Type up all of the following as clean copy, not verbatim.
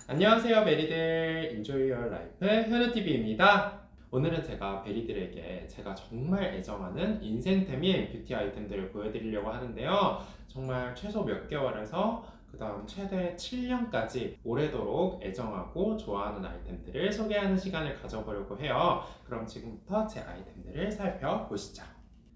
안녕하세요 베리들, Enjoy Your Life 현우TV입니다. 오늘은 제가 베리들에게 제가 정말 애정하는 인생템인 뷰티 아이템들을 보여드리려고 하는데요. 정말 최소 몇 개월에서 그 다음 최대 7년까지 오래도록 애정하고 좋아하는 아이템들을 소개하는 시간을 가져보려고 해요. 그럼 지금부터 제 아이템들을 살펴보시죠.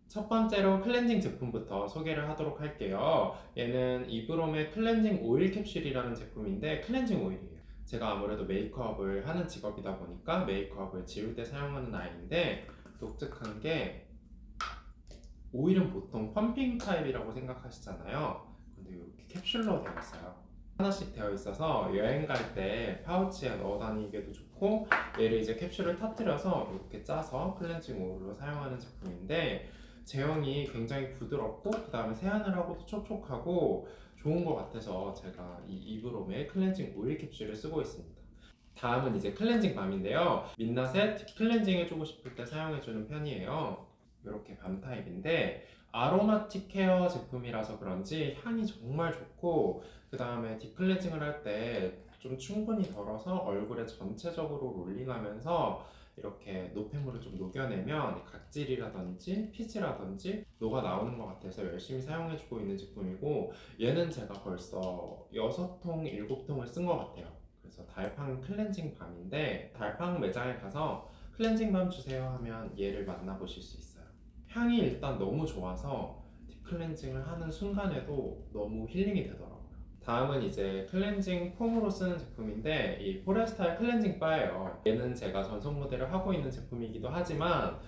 첫 번째로 클렌징 제품부터 소개를 하도록 할게요. 얘는 이브롬의 클렌징 오일 캡슐이라는 제품인데 클렌징 오일이에요. 제가 아무래도 메이크업을 하는 직업이다 보니까 메이크업을 지울 때 사용하는 아이인데 독특한 게 오일은 보통 펌핑 타입이라고 생각하시잖아요. 근데 이렇게 캡슐로 되어 있어요. 하나씩 되어 있어서 여행 갈 때 파우치에 넣어 다니기에도 좋고 얘를 이제 캡슐을 터뜨려서 이렇게 짜서 클렌징 오일로 사용하는 제품인데 제형이 굉장히 부드럽고 그 다음에 세안을 하고도 촉촉하고 좋은 것 같아서 제가 이 이브롬의 클렌징 오일 캡슐을 쓰고 있습니다. 다음은 이제 클렌징 밤인데요. 민낯에 딥 클렌징 해주고 싶을 때 사용해주는 편이에요. 이렇게 밤 타입인데 아로마틱 케어 제품이라서 그런지 향이 정말 좋고 그 다음에 딥 클렌징을 할 때 좀 충분히 덜어서 얼굴에 전체적으로 롤링하면서 이렇게 노폐물을 좀 녹여내면 각질이라든지 피지라든지 녹아 나오는 것 같아서 열심히 사용해주고 있는 제품이고 얘는 제가 벌써 6통, 7통을 쓴 것 같아요. 그래서 달팡 클렌징 밤인데 달팡 매장에 가서 클렌징 밤 주세요 하면 얘를 만나보실 수 있어요. 향이 일단 너무 좋아서 딥 클렌징을 하는 순간에도 너무 힐링이 되더라고요. 다음은 이제 클렌징 폼으로 쓰는 제품인데 이 포레스타 클렌징 바예요. 얘는 제가 전속 모델을 하고 있는 제품이기도 하지만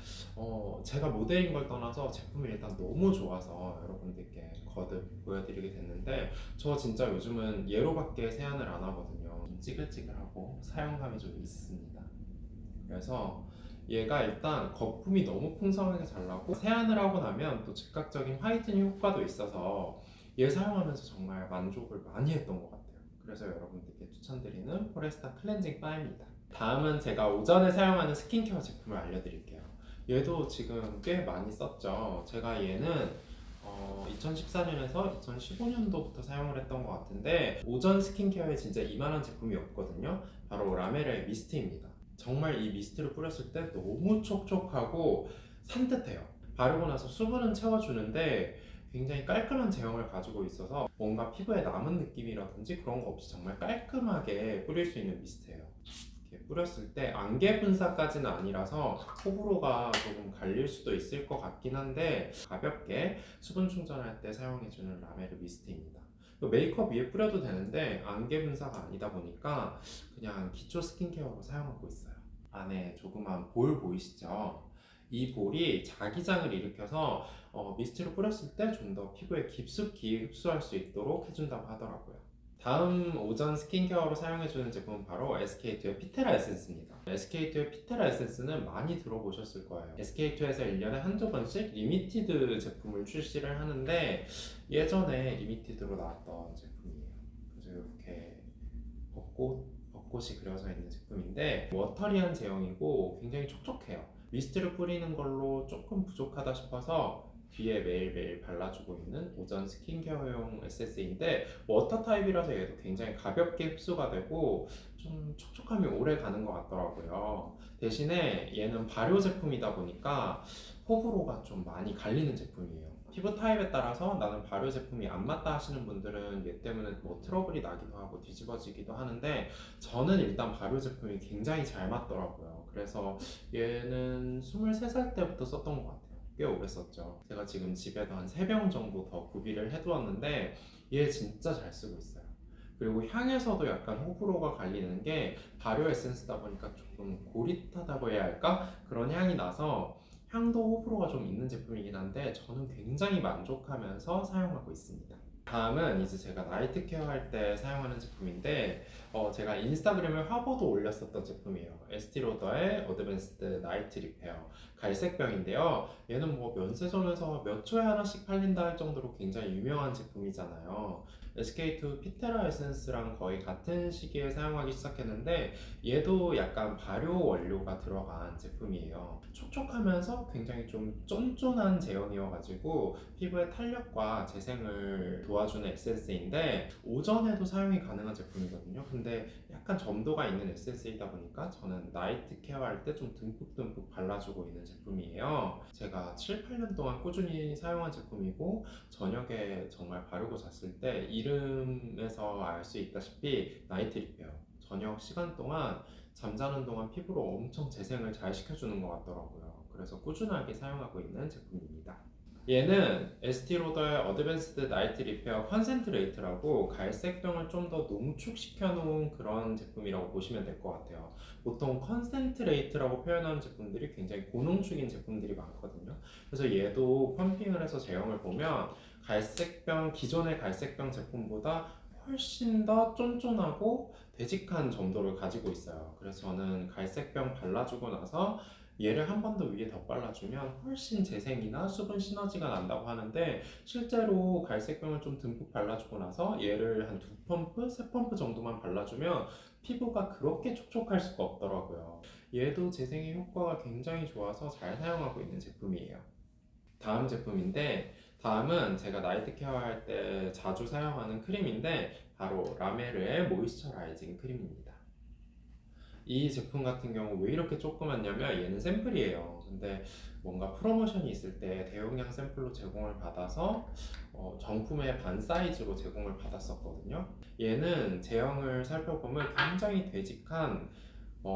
제가 모델인 걸 떠나서 제품이 일단 너무 좋아서 여러분들께 거듭 보여드리게 됐는데 저 진짜 요즘은 얘로밖에 세안을 안 하거든요. 좀 찌글찌글하고 사용감이 좀 있습니다. 그래서 얘가 일단 거품이 너무 풍성하게 잘 나고 세안을 하고 나면 또 즉각적인 화이트닝 효과도 있어서 얘 사용하면서 정말 만족을 많이 했던 것 같아요. 그래서 여러분들께 추천드리는 포레스타 클렌징 바입니다. 다음은 제가 오전에 사용하는 스킨케어 제품을 알려드릴게요. 얘도 지금 꽤 많이 썼죠. 제가 얘는 2014년에서 2015년도부터 사용을 했던 것 같은데 오전 스킨케어에 진짜 이만한 제품이 없거든요. 바로 라메르의 미스트입니다. 정말 이 미스트를 뿌렸을 때 너무 촉촉하고 산뜻해요. 바르고 나서 수분은 채워주는데 굉장히 깔끔한 제형을 가지고 있어서 뭔가 피부에 남은 느낌이라든지 그런 거 없이 정말 깔끔하게 뿌릴 수 있는 미스트예요. 이렇게 뿌렸을 때 안개 분사까지는 아니라서 호불호가 조금 갈릴 수도 있을 것 같긴 한데 가볍게 수분 충전할 때 사용해주는 라메르 미스트입니다. 메이크업 위에 뿌려도 되는데 안개 분사가 아니다 보니까 그냥 기초 스킨케어로 사용하고 있어요. 안에 조그만 볼 보이시죠? 이 볼이 자기장을 일으켜서 미스트를 뿌렸을 때 좀 더 피부에 깊숙이 흡수할 수 있도록 해준다고 하더라고요. 다음 오전 스킨케어로 사용해주는 제품은 바로 SK2의 피테라 에센스입니다. SK2의 피테라 에센스는 많이 들어보셨을 거예요. SK2에서 1년에 한두 번씩 리미티드 제품을 출시를 하는데 예전에 리미티드로 나왔던 제품이에요. 그래서 이렇게 벚꽃이 그려져 있는 제품인데 워터리한 제형이고 굉장히 촉촉해요. 미스트를 뿌리는 걸로 조금 부족하다 싶어서 뒤에 매일매일 발라주고 있는 오전 스킨케어용 에센스인데 워터 타입이라서 얘도 굉장히 가볍게 흡수가 되고 좀 촉촉함이 오래 가는 것 같더라고요. 대신에 얘는 발효 제품이다 보니까 호불호가 좀 많이 갈리는 제품이에요. 피부 타입에 따라서 나는 발효 제품이 안 맞다 하시는 분들은 얘 때문에 뭐 트러블이 나기도 하고 뒤집어지기도 하는데 저는 일단 발효 제품이 굉장히 잘 맞더라고요. 그래서 얘는 23살 때부터 썼던 것 같아요. 꽤 오래 썼죠. 제가 지금 집에도 한 3병 정도 더 구비를 해두었는데 얘 진짜 잘 쓰고 있어요. 그리고 향에서도 약간 호불호가 갈리는 게 발효 에센스다 보니까 조금 고릿하다고 해야 할까? 그런 향이 나서 향도 호불호가 좀 있는 제품이긴 한데 저는 굉장히 만족하면서 사용하고 있습니다. 다음은 이제 제가 나이트 케어 할 때 사용하는 제품인데 제가 인스타그램에 화보도 올렸었던 제품이에요. 에스티로더의 어드밴스드 나이트 리페어 갈색병인데요. 얘는 뭐 면세점에서 몇 초에 하나씩 팔린다 할 정도로 굉장히 유명한 제품이잖아요. SK2 피테라 에센스랑 거의 같은 시기에 사용하기 시작했는데 얘도 약간 발효 원료가 들어간 제품이에요. 촉촉하면서 굉장히 좀 쫀쫀한 제형이어가지고 피부의 탄력과 재생을 도와주는 에센스인데 오전에도 사용이 가능한 제품이거든요. 근데 약간 점도가 있는 에센스이다 보니까 저는 나이트 케어할 때 좀 듬뿍듬뿍 발라주고 있는 제품이에요. 제가 7, 8년 동안 꾸준히 사용한 제품이고 저녁에 정말 바르고 잤을 때 이름에서 알 수 있다시피 나이트 리페어 저녁 시간 동안 잠자는 동안 피부로 엄청 재생을 잘 시켜주는 것 같더라고요. 그래서 꾸준하게 사용하고 있는 제품입니다. 얘는 에스티로더의 어드밴스드 나이트 리페어 컨센트레이트라고 갈색병을 좀 더 농축시켜 놓은 그런 제품이라고 보시면 될 것 같아요. 보통 컨센트레이트라고 표현하는 제품들이 굉장히 고농축인 제품들이 많거든요. 그래서 얘도 펌핑을 해서 제형을 보면 갈색병, 기존의 갈색병 제품보다 훨씬 더 쫀쫀하고 되직한 점도를 가지고 있어요. 그래서 저는 갈색병 발라주고 나서 얘를 한 번 더 위에 더 발라주면 훨씬 재생이나 수분 시너지가 난다고 하는데 실제로 갈색병을 좀 듬뿍 발라주고 나서 얘를 한 2펌프, 3펌프 정도만 발라주면 피부가 그렇게 촉촉할 수가 없더라고요. 얘도 재생의 효과가 굉장히 좋아서 잘 사용하고 있는 제품이에요. 다음 제품인데 다음은 제가 나이트 케어 할 때 자주 사용하는 크림인데 바로 라메르의 모이스처라이징 크림입니다. 이 제품 같은 경우 왜 이렇게 조그맣냐면 얘는 샘플이에요. 근데 뭔가 프로모션이 있을 때 대용량 샘플로 제공을 받아서 정품의 반 사이즈로 제공을 받았었거든요. 얘는 제형을 살펴보면 굉장히 되직한 그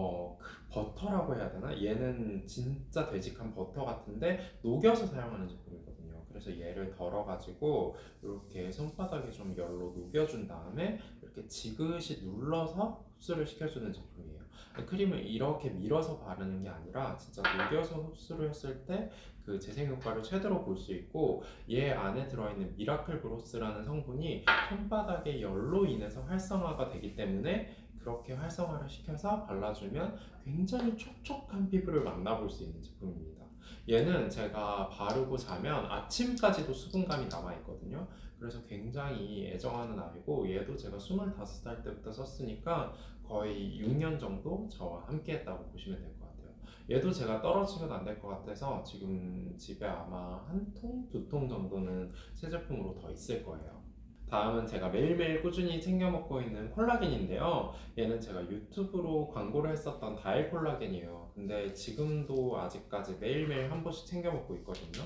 버터라고 해야 되나? 얘는 진짜 되직한 버터 같은데 녹여서 사용하는 제품이거든요. 그래서 얘를 덜어가지고 이렇게 손바닥에 좀 열로 녹여준 다음에 이렇게 지그시 눌러서 흡수를 시켜주는 제품이에요. 크림을 이렇게 밀어서 바르는 게 아니라 진짜 녹여서 흡수를 했을 때 그 재생 효과를 최대로 볼 수 있고 얘 안에 들어있는 미라클 브로스라는 성분이 손바닥의 열로 인해서 활성화가 되기 때문에 그렇게 활성화를 시켜서 발라주면 굉장히 촉촉한 피부를 만나볼 수 있는 제품입니다. 얘는 제가 바르고 자면 아침까지도 수분감이 남아있거든요. 그래서 굉장히 애정하는 아이고 얘도 제가 25살 때부터 썼으니까 거의 6년 정도 저와 함께 했다고 보시면 될 것 같아요. 얘도 제가 떨어지면 안 될 것 같아서 지금 집에 아마 한 통, 2통 정도는 새 제품으로 더 있을 거예요. 다음은 제가 매일매일 꾸준히 챙겨 먹고 있는 콜라겐인데요. 얘는 제가 유튜브로 광고를 했었던 다일 콜라겐이에요. 근데 지금도 아직까지 매일매일 한 번씩 챙겨 먹고 있거든요.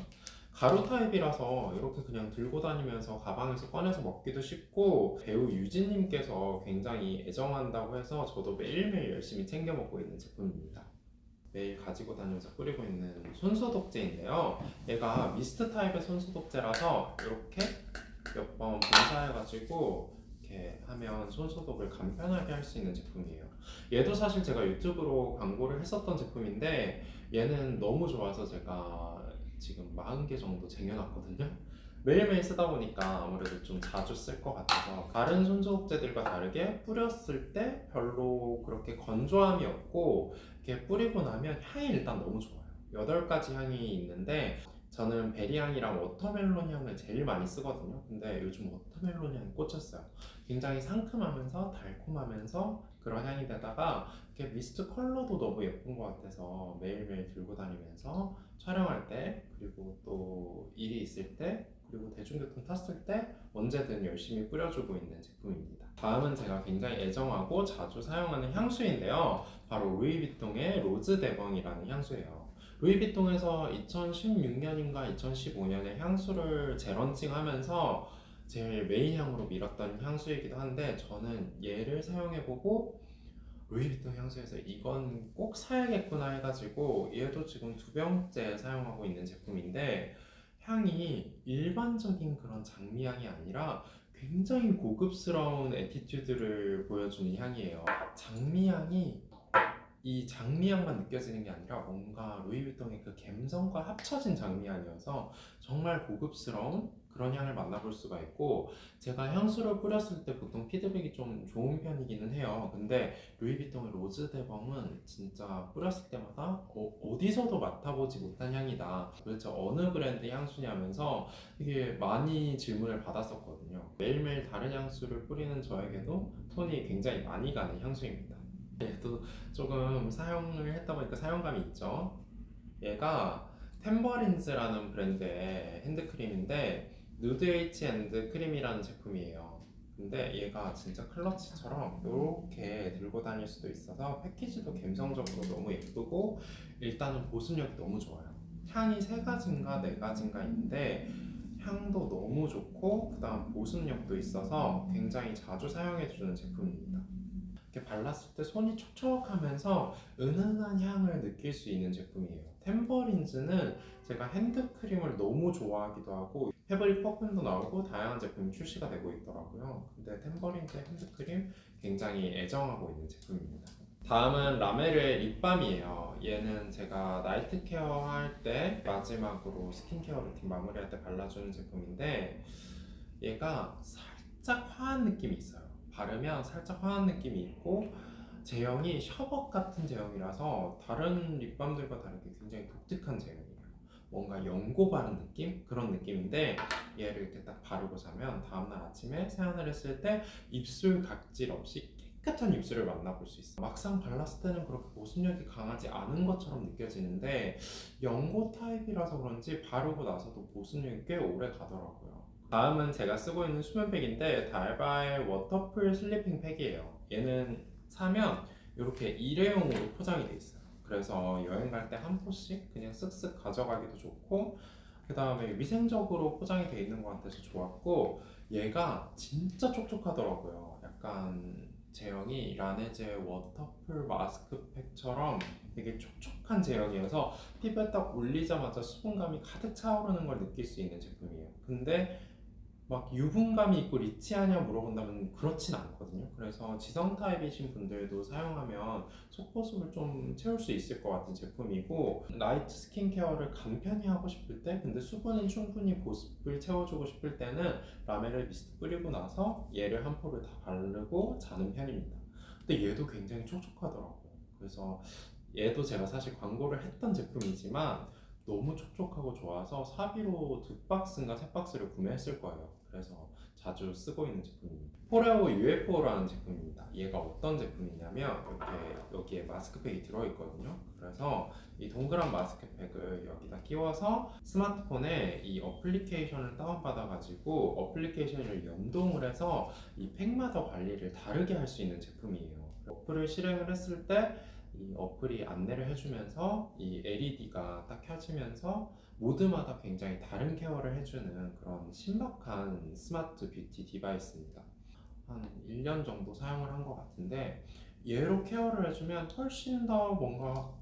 가루 타입이라서 이렇게 그냥 들고 다니면서 가방에서 꺼내서 먹기도 쉽고 배우 유진님께서 굉장히 애정한다고 해서 저도 매일매일 열심히 챙겨 먹고 있는 제품입니다. 매일 가지고 다니면서 뿌리고 있는 손소독제인데요. 얘가 미스트 타입의 손소독제라서 이렇게 몇 번 분사해가지고 이렇게 하면 손소독을 간편하게 할 수 있는 제품이에요. 얘도 사실 제가 유튜브로 광고를 했었던 제품인데 얘는 너무 좋아서 제가 지금 40개 정도 쟁여놨거든요. 매일매일 쓰다 보니까 아무래도 좀 자주 쓸 것 같아서 다른 손소독제들과 다르게 뿌렸을 때 별로 그렇게 건조함이 없고 이렇게 뿌리고 나면 향이 일단 너무 좋아요. 8가지 향이 있는데 저는 베리향이랑 워터멜론 향을 제일 많이 쓰거든요. 근데 요즘 워터멜론 향이 꽂혔어요. 굉장히 상큼하면서 달콤하면서 그런 향이 되다가 이렇게 미스트 컬러도 너무 예쁜 것 같아서 매일매일 들고 다니면서 촬영할 때 그리고 또 일이 있을 때 그리고 대중교통 탔을 때 언제든 열심히 뿌려주고 있는 제품입니다. 다음은 제가 굉장히 애정하고 자주 사용하는 향수인데요. 바로 루이비통의 로즈 데벙이라는 향수예요. 루이비통에서 2016년인가 2015년에 향수를 재런칭하면서 제일 메인 향으로 밀었던 향수이기도 한데 저는 얘를 사용해보고 루이비통 향수에서 이건 꼭 사야겠구나 해가지고 얘도 지금 2병째 사용하고 있는 제품인데 향이 일반적인 그런 장미향이 아니라 굉장히 고급스러운 애티튜드를 보여주는 향이에요. 장미향이 이 장미향만 느껴지는 게 아니라 뭔가 루이비통의 그 감성과 합쳐진 장미향이어서 정말 고급스러운 그런 향을 만나볼 수가 있고, 제가 향수를 뿌렸을 때 보통 피드백이 좀 좋은 편이기는 해요. 근데 루이비통의 로즈 데범은 진짜 뿌렸을 때마다 어디서도 맡아보지 못한 향이다. 도대체 어느 브랜드 향수냐면서 되게 많이 질문을 받았었거든요. 매일매일 다른 향수를 뿌리는 저에게도 손이 굉장히 많이 가는 향수입니다. 얘도 조금 사용을 했다 보니까 사용감이 있죠. 얘가 템버린즈라는 브랜드의 핸드크림인데 누드 H&D 크림이라는 제품이에요. 근데 얘가 진짜 클러치처럼 이렇게 들고 다닐 수도 있어서 패키지도 감성적으로 너무 예쁘고 일단은 보습력이 너무 좋아요. 향이 3가지인가 4가지인가 있는데 향도 너무 좋고 그다음 보습력도 있어서 굉장히 자주 사용해주는 제품입니다. 이렇게 발랐을 때 손이 촉촉하면서 은은한 향을 느낄 수 있는 제품이에요. 템버린즈는 제가 핸드크림을 너무 좋아하기도 하고 패브릭 퍼퓸도 나오고 다양한 제품이 출시가 되고 있더라고요. 근데 템버린즈 핸드크림 굉장히 애정하고 있는 제품입니다. 다음은 라메르의 립밤이에요. 얘는 제가 나이트 케어 할 때 마지막으로 스킨케어 루틴 마무리할 때 발라주는 제품인데 얘가 살짝 화한 느낌이 있어요. 바르면 살짝 화한 느낌이 있고 제형이 셔벗 같은 제형이라서 다른 립밤들과 다르게 굉장히 독특한 제형이에요. 뭔가 연고 바른 느낌? 그런 느낌인데 얘를 이렇게 딱 바르고 자면 다음날 아침에 세안을 했을 때 입술 각질 없이 깨끗한 입술을 만나볼 수 있어요. 막상 발랐을 때는 그렇게 보습력이 강하지 않은 것처럼 느껴지는데 연고 타입이라서 그런지 바르고 나서도 보습력이 꽤 오래 가더라고요. 다음은 제가 쓰고 있는 수면팩인데 달바의 워터풀 슬리핑 팩이에요. 얘는 사면 이렇게 일회용으로 포장이 돼 있어요. 그래서 여행 갈 때 한 포씩 그냥 쓱쓱 가져가기도 좋고 그 다음에 위생적으로 포장이 돼 있는 것 같아서 좋았고 얘가 진짜 촉촉하더라고요. 약간 제형이 라네제 워터풀 마스크팩처럼 되게 촉촉한 제형이어서 피부에 딱 올리자마자 수분감이 가득 차오르는 걸 느낄 수 있는 제품이에요. 근데 막 유분감이 있고 리치하냐 물어본다면 그렇진 않거든요. 그래서 지성 타입이신 분들도 사용하면 속보습을 좀 채울 수 있을 것 같은 제품이고 라이트 스킨케어를 간편히 하고 싶을 때 근데 수분은 충분히 보습을 채워주고 싶을 때는 라메르 미스트 뿌리고 나서 얘를 한 포를 다 바르고 자는 편입니다. 근데 얘도 굉장히 촉촉하더라고요. 그래서 얘도 제가 사실 광고를 했던 제품이지만 너무 촉촉하고 좋아서 사비로 2박스인가 3박스를 구매했을 거예요. 그래서 자주 쓰고 있는 제품입니다. 포레오 UFO라는 제품입니다. 얘가 어떤 제품이냐면 이렇게 여기에 마스크팩이 들어있거든요. 그래서 이 동그란 마스크팩을 여기다 끼워서 스마트폰에 이 어플리케이션을 다운받아가지고 어플리케이션을 연동을 해서 이 팩마다 관리를 다르게 할 수 있는 제품이에요. 어플을 실행을 했을 때 이 어플이 안내를 해주면서 이 LED가 딱 켜지면서 모드마다 굉장히 다른 케어를 해주는 그런 신박한 스마트 뷰티 디바이스입니다. 한 1년 정도 사용을 한 것 같은데 얘로 케어를 해주면 훨씬 더 뭔가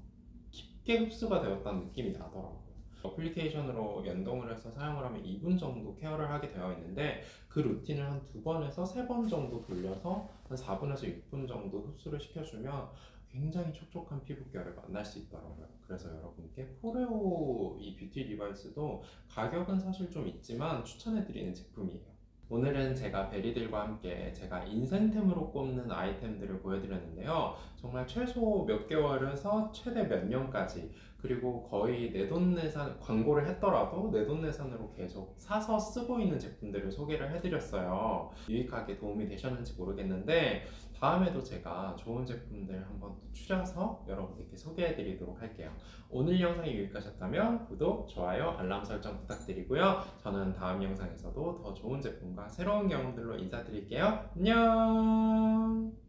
깊게 흡수가 되었다는 느낌이 나더라고요. 어플리케이션으로 연동을 해서 사용을 하면 2분 정도 케어를 하게 되어 있는데 그 루틴을 한 2번에서 3번 정도 돌려서 한 4분에서 6분 정도 흡수를 시켜주면 굉장히 촉촉한 피부결을 만날 수 있더라고요. 그래서 여러분께 포레오 이 뷰티 디바이스도 가격은 사실 좀 있지만 추천해드리는 제품이에요. 오늘은 제가 베리들과 함께 제가 인생템으로 꼽는 아이템들을 보여드렸는데요. 정말 최소 몇 개월에서 최대 몇 년까지 그리고 거의 내돈내산 광고를 했더라도 내돈내산으로 계속 사서 쓰고 있는 제품들을 소개를 해드렸어요. 유익하게 도움이 되셨는지 모르겠는데 다음에도 제가 좋은 제품들 한번 또 추려서 여러분들께 소개해드리도록 할게요. 오늘 영상이 유익하셨다면 구독, 좋아요, 알람 설정 부탁드리고요. 저는 다음 영상에서도 더 좋은 제품과 새로운 경험들로 인사드릴게요. 안녕!